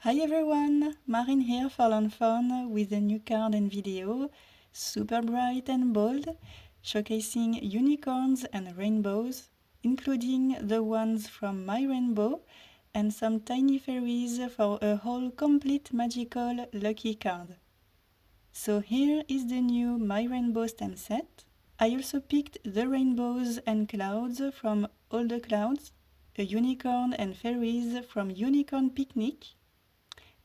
Hi everyone, Marin here for FAWN with a new card and video, super bright and bold, showcasing unicorns and rainbows, including the ones from my rainbow and some tiny fairies for a whole complete magical lucky card. So here is the new My Rainbow stamp set. I also picked the rainbows and clouds from All the Clouds, a unicorn and fairies from Unicorn Picnic,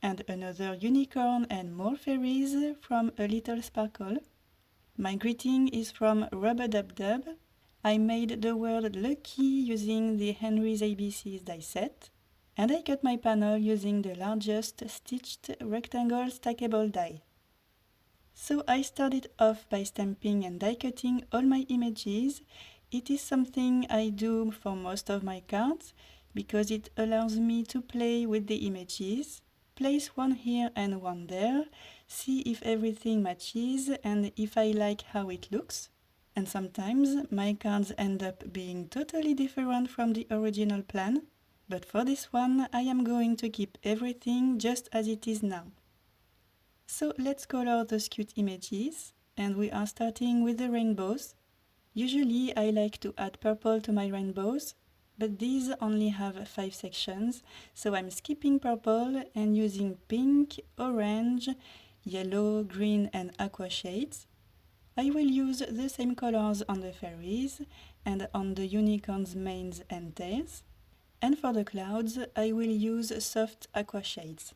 and another unicorn and more fairies from A Little Sparkle. My greeting is from Rubber Dub Dub. I made the word lucky using the Henry's ABCs die set, and I cut my panel using the largest stitched rectangle stackable die. So I started off by stamping and die cutting all my images. It is something I do for most of my cards because it allows me to play with the images. Place one here and one there, see if everything matches and if I like how it looks. And sometimes my cards end up being totally different from the original plan, but for this one I am going to keep everything just as it is now. So let's color those cute images, and we are starting with the rainbows. Usually I like to add purple to my rainbows, but these only have 5 sections, so I'm skipping purple and using pink, orange, yellow, green and aqua shades. I will use the same colors on the fairies and on the unicorns' manes and tails. And for the clouds, I will use soft aqua shades.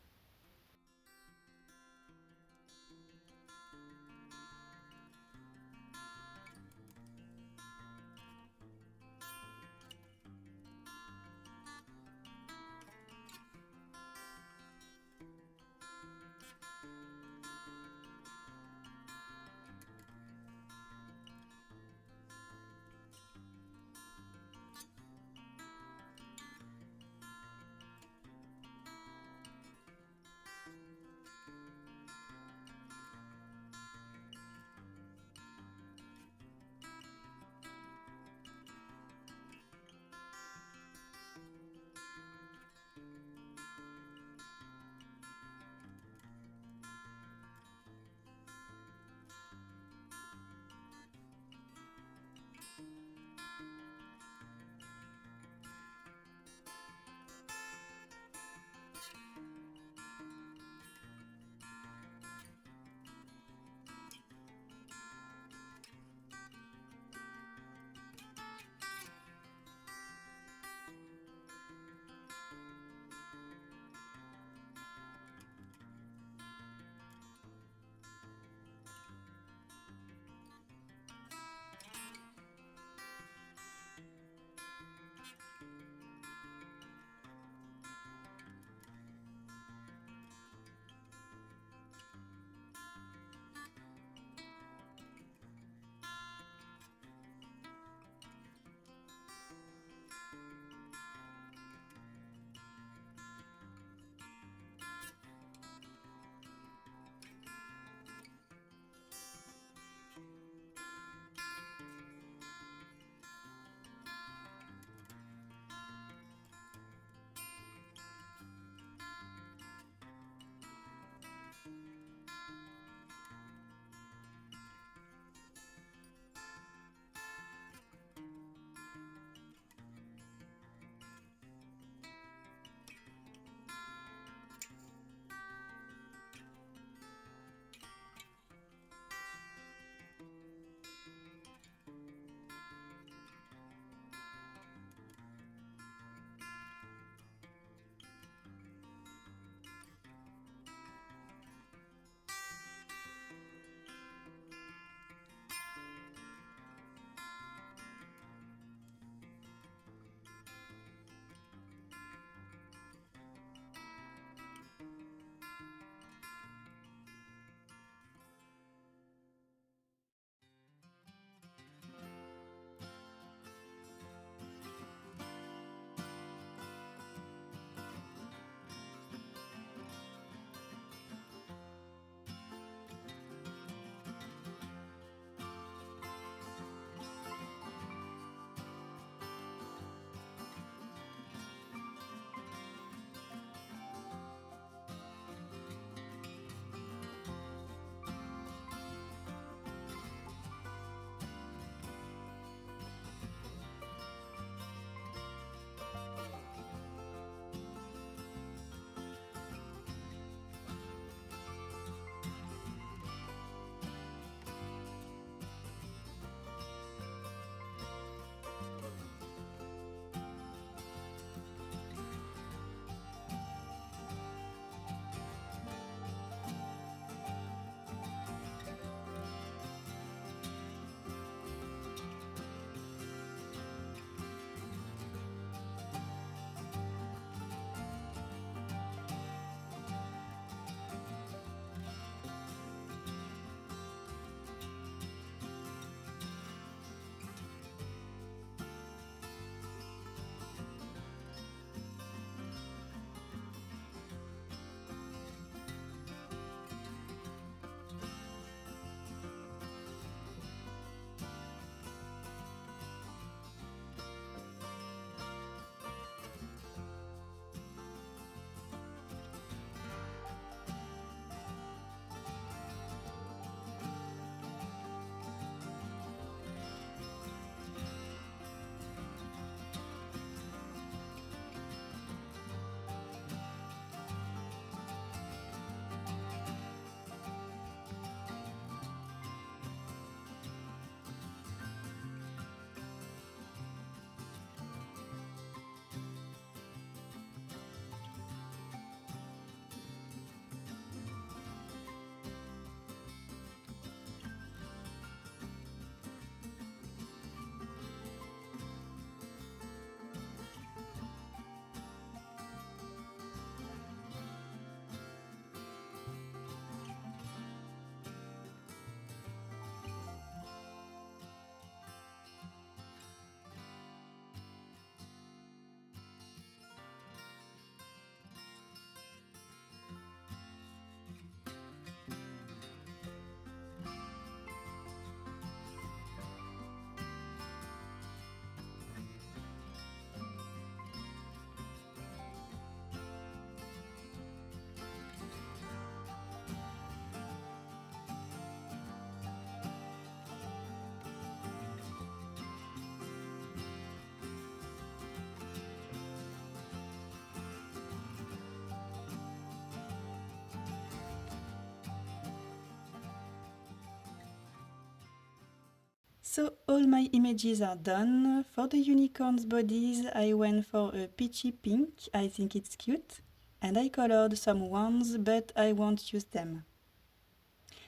So all my images are done. For the unicorn's bodies, I went for a peachy pink. I think it's cute. And I colored some ones, but I won't use them.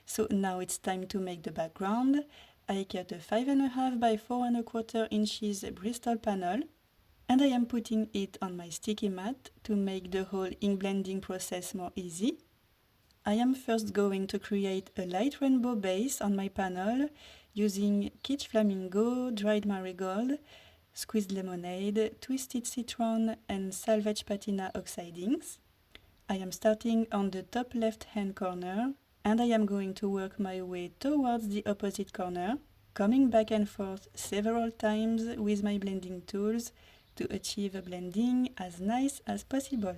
So now it's time to make the background. I cut a 5.5 by 4.25 inches bristol panel, and I am putting it on my sticky mat to make the whole ink blending process more easy. I am first going to create a light rainbow base on my panel using kitsch flamingo, dried marigold, squeezed lemonade, twisted citron, and salvaged patina oxide inks. I am starting on the top left hand corner, and I am going to work my way towards the opposite corner, coming back and forth several times with my blending tools to achieve a blending as nice as possible.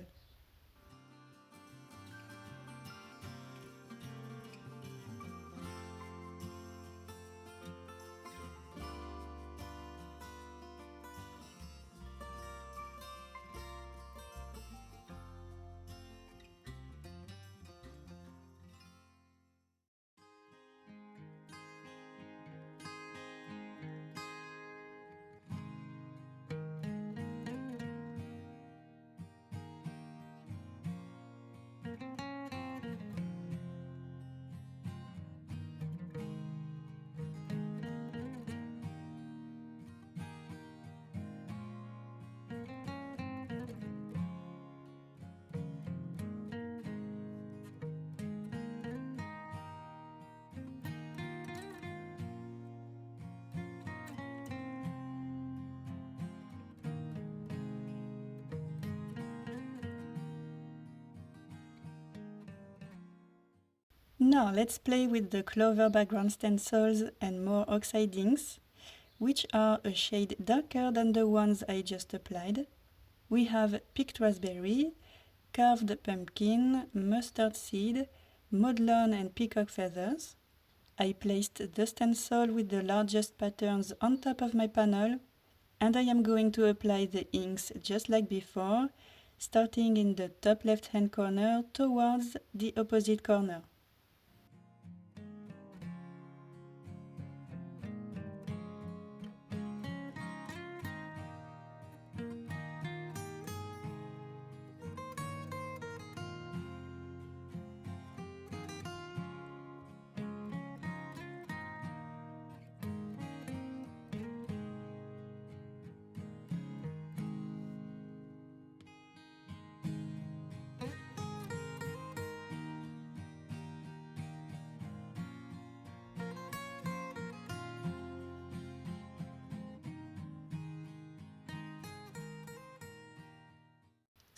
Now let's play with the clover background stencils and more oxide inks, which are a shade darker than the ones I just applied. We have picked raspberry, carved pumpkin, mustard seed, maudlin and peacock feathers. I placed the stencil with the largest patterns on top of my panel, and I am going to apply the inks just like before, starting in the top left hand corner towards the opposite corner.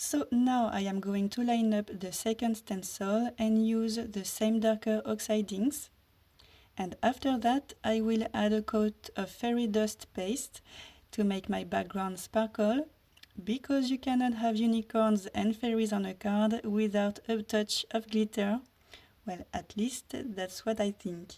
So now I am going to line up the second stencil and use the same darker oxide inks. And after that I will add a coat of fairy dust paste to make my background sparkle, because you cannot have unicorns and fairies on a card without a touch of glitter. Well, at least that's what I think.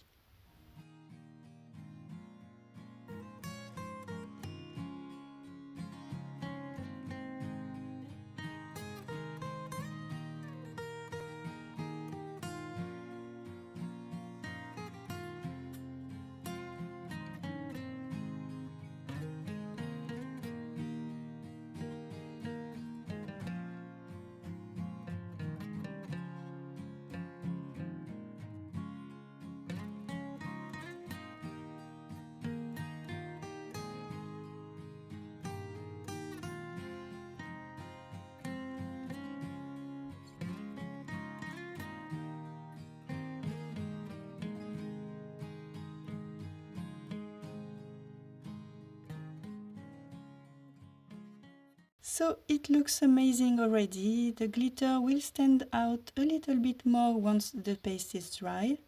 So it looks amazing already. The glitter will stand out a little bit more once the paste is dry.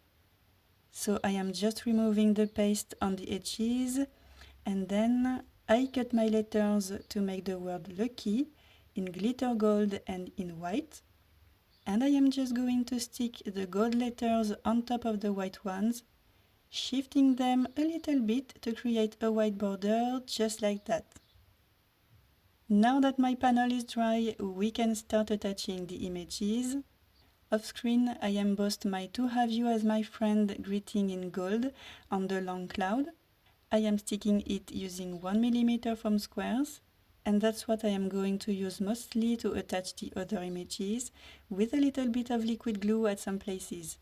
So I am just removing the paste on the edges, and then I cut my letters to make the word lucky in glitter gold and in white. And I am just going to stick the gold letters on top of the white ones, shifting them a little bit to create a white border just like that. Now that my panel is dry, we can start attaching the images. Off screen, I embossed my "To have you as my friend" greeting in gold on the long cloud. I am sticking it using 1 mm foam squares, and that's what I am going to use mostly to attach the other images, with a little bit of liquid glue at some places.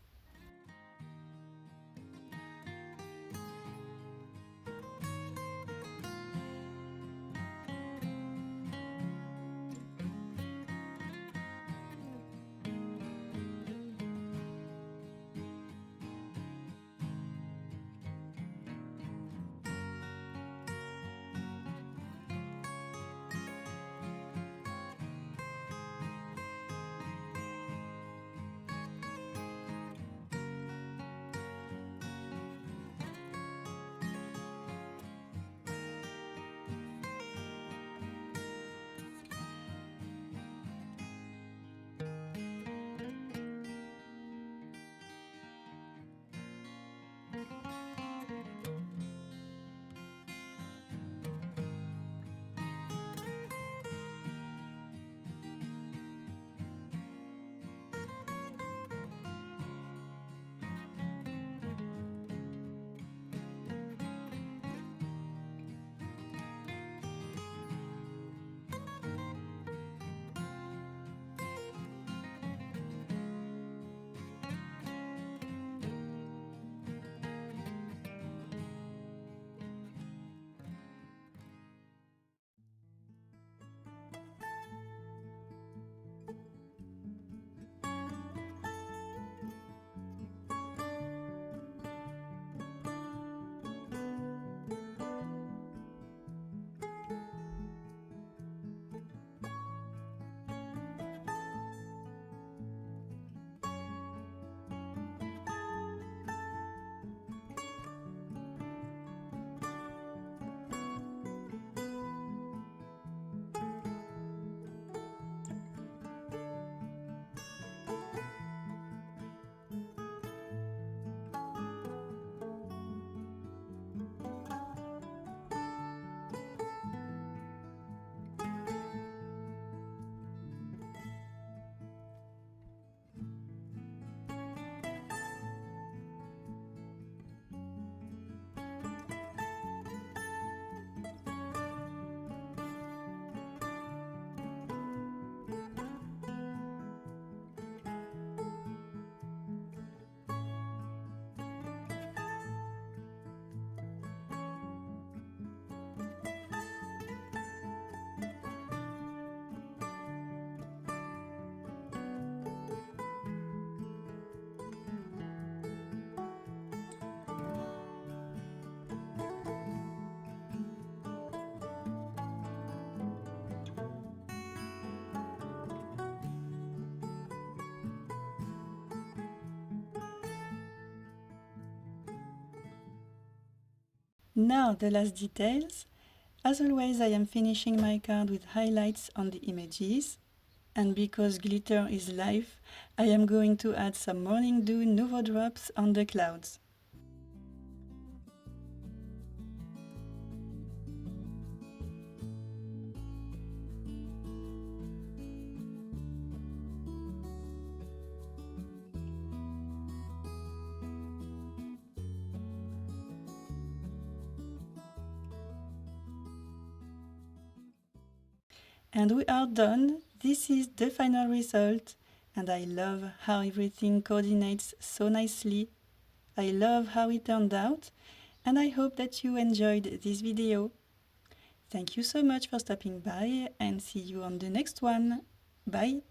Now the last details. As always, I am finishing my card with highlights on the images. And because glitter is life, I am going to add some morning dew nouveau drops on the clouds. And we are done. This is the final result, and I love how everything coordinates so nicely. I love how it turned out, and I hope that you enjoyed this video. Thank you so much for stopping by, and see you on the next one. Bye!